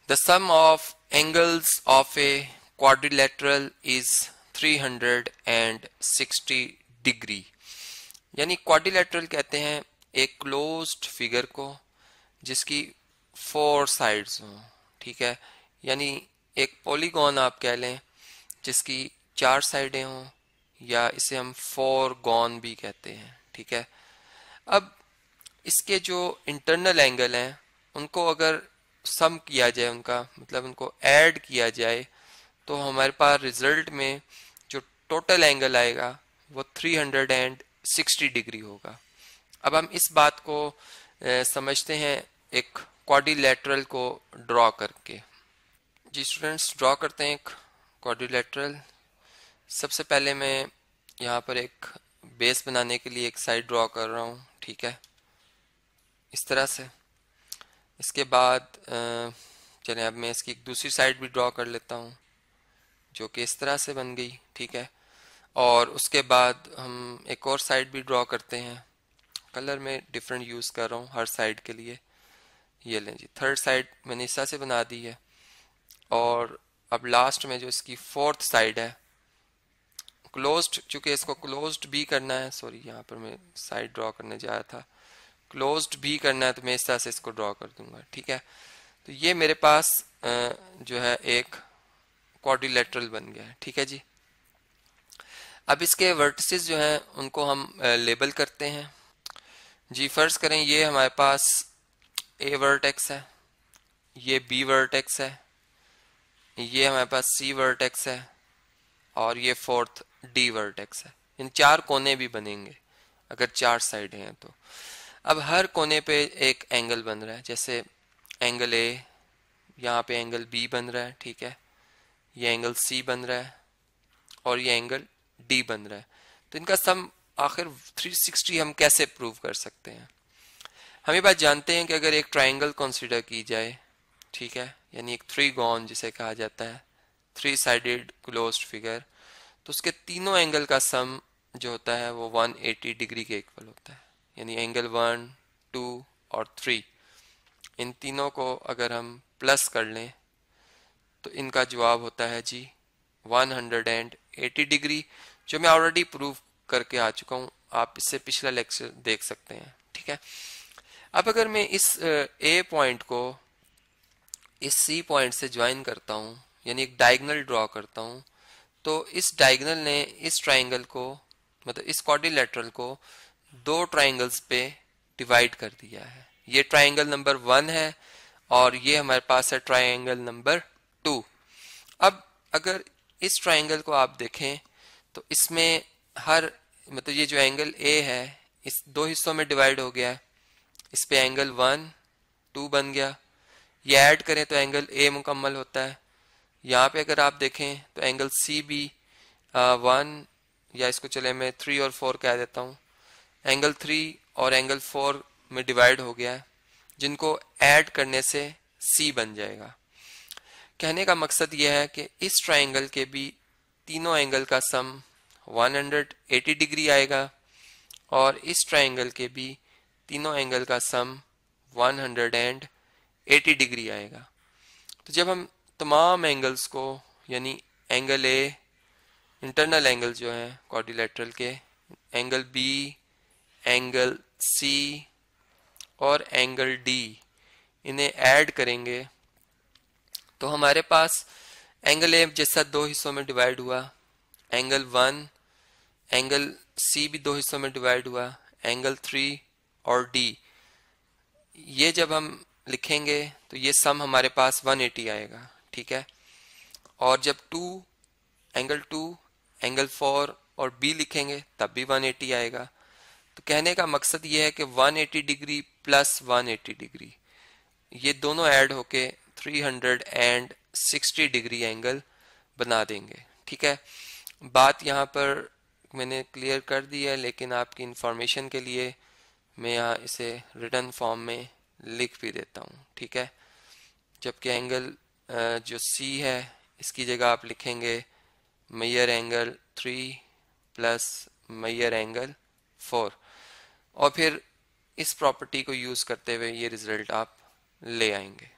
The sum of angles of a quadrilateral is 360 degree. यानी quadrilateral कहते हैं एक क्लोज्ड फिगर को जिसकी 4 साइड्स हों, ठीक है। यानी एक पॉलीगॉन आप कह लें जिसकी 4 साइडें हों, या इसे हम 4 गॉन भी कहते हैं, ठीक है। अब इसके जो इंटरनल एंगल हैं उनको अगर सम किया जाए, उनका मतलब उनको ऐड किया जाए, तो हमारे पास रिजल्ट में जो टोटल एंगल आएगा वो 360 डिग्री होगा। अब हम इस बात को समझते हैं एक क्वाड्रिलेटरल को ड्रॉ करके। जी स्टूडेंट्स, ड्रॉ करते हैं एक क्वाड्रिलेटरल। सबसे पहले मैं यहाँ पर एक बेस बनाने के लिए एक साइड ड्रॉ कर रहा हूँ, ठीक है, इस तरह से। इसके बाद चलें अब मैं इसकी एक दूसरी साइड भी ड्रॉ कर लेता हूँ जो कि इस तरह से बन गई, ठीक है। और उसके बाद हम एक और साइड भी ड्रॉ करते हैं। कलर में डिफरेंट यूज़ कर रहा हूँ हर साइड के लिए। ये लें जी, थर्ड साइड मैंने इस तरह से बना दी है। और अब लास्ट में जो इसकी फोर्थ साइड है क्लोज्ड, चूँकि इसको क्लोज्ड भी करना है, सॉरी यहाँ पर मैं साइड ड्रॉ करने जा रहा था, क्लोज्ड भी करना है तो मैं इस तरह से इसको ड्रॉ कर दूंगा, ठीक है। तो ये मेरे पास जो है एक क्वाड्रिलेटरल बन गया है, ठीक है जी। अब इसके वर्टिसेस जो हैं उनको हम लेबल करते हैं जी। फर्ज करें ये हमारे पास ए वर्टेक्स है, ये बी वर्टेक्स है, ये हमारे पास सी वर्टेक्स है, और ये फोर्थ डी वर्टेक्स है। इन 4 कोने भी बनेंगे अगर 4 साइड हैं तो। अब हर कोने पे एक एंगल बन रहा है, जैसे एंगल ए, यहाँ पे एंगल बी बन रहा है, ठीक है, ये एंगल सी बन रहा है, और ये एंगल डी बन रहा है। तो इनका सम आखिर 360 हम कैसे प्रूव कर सकते हैं? हम ये बात जानते हैं कि अगर एक ट्राइंगल कंसीडर की जाए, ठीक है, यानी एक थ्रीगॉन जिसे कहा जाता है, 3 साइडेड क्लोज्ड फिगर, तो उसके तीनों एंगल का सम जो होता है वो 180 डिग्री के इक्वल होता है। यानी एंगल 1, 2 और 3, इन तीनों को अगर हम प्लस कर लें तो इनका जवाब होता है जी 180 डिग्री, जो मैं ऑलरेडी प्रूव करके आ चुका हूँ। आप इससे पिछला लेक्चर देख सकते हैं, ठीक है। अब अगर मैं इस ए पॉइंट को इस सी पॉइंट से ज्वाइन करता हूँ, यानी एक डायगोनल ड्रॉ करता हूँ, तो इस डायगोनल ने इस ट्राइंगल को, मतलब इस क्वाड्रिलेटरल को 2 ट्राइंगल्स पे डिवाइड कर दिया है। ये ट्राइंगल नंबर 1 है और ये हमारे पास है ट्राइंगल नंबर 2। अब अगर इस ट्राइंगल को आप देखें तो इसमें हर, मतलब ये जो एंगल ए है इस 2 हिस्सों में डिवाइड हो गया है। इस पे एंगल 1, 2 बन गया। ये ऐड करें तो एंगल ए मुकम्मल होता है। यहाँ पे अगर आप देखें तो एंगल सी भी 1, या इसको चले मैं 3 और 4 कह देता हूँ, एंगल 3 और एंगल 4 में डिवाइड हो गया है, जिनको ऐड करने से सी बन जाएगा। कहने का मकसद यह है कि इस ट्राइंगल के भी तीनों एंगल का सम 180 डिग्री आएगा, और इस ट्राइंगल के भी तीनों एंगल का सम 180 डिग्री आएगा। तो जब हम तमाम एंगल्स को, यानी एंगल ए, इंटरनल एंगल जो है क्वाड्रिलेटरल के, एंगल बी, एंगल सी और एंगल डी, इन्हें ऐड करेंगे तो हमारे पास एंगल ए जैसा 2 हिस्सों में डिवाइड हुआ, एंगल 1, एंगल सी भी 2 हिस्सों में डिवाइड हुआ, एंगल 3 और डी, ये जब हम लिखेंगे तो ये सम हमारे पास 180 आएगा, ठीक है। और जब एंगल 2, एंगल 4 और बी लिखेंगे तब भी 180 आएगा। तो कहने का मकसद ये है कि 180 डिग्री प्लस 180 डिग्री, ये दोनों ऐड होके 360 डिग्री एंगल बना देंगे, ठीक है। बात यहाँ पर मैंने क्लियर कर दी है, लेकिन आपकी इंफॉर्मेशन के लिए मैं यहाँ इसे रिटन फॉर्म में लिख भी देता हूँ, ठीक है। जबकि एंगल जो सी है इसकी जगह आप लिखेंगे major angle 3 plus major angle 4, और फिर इस प्रॉपर्टी को यूज़ करते हुए ये रिजल्ट आप ले आएंगे।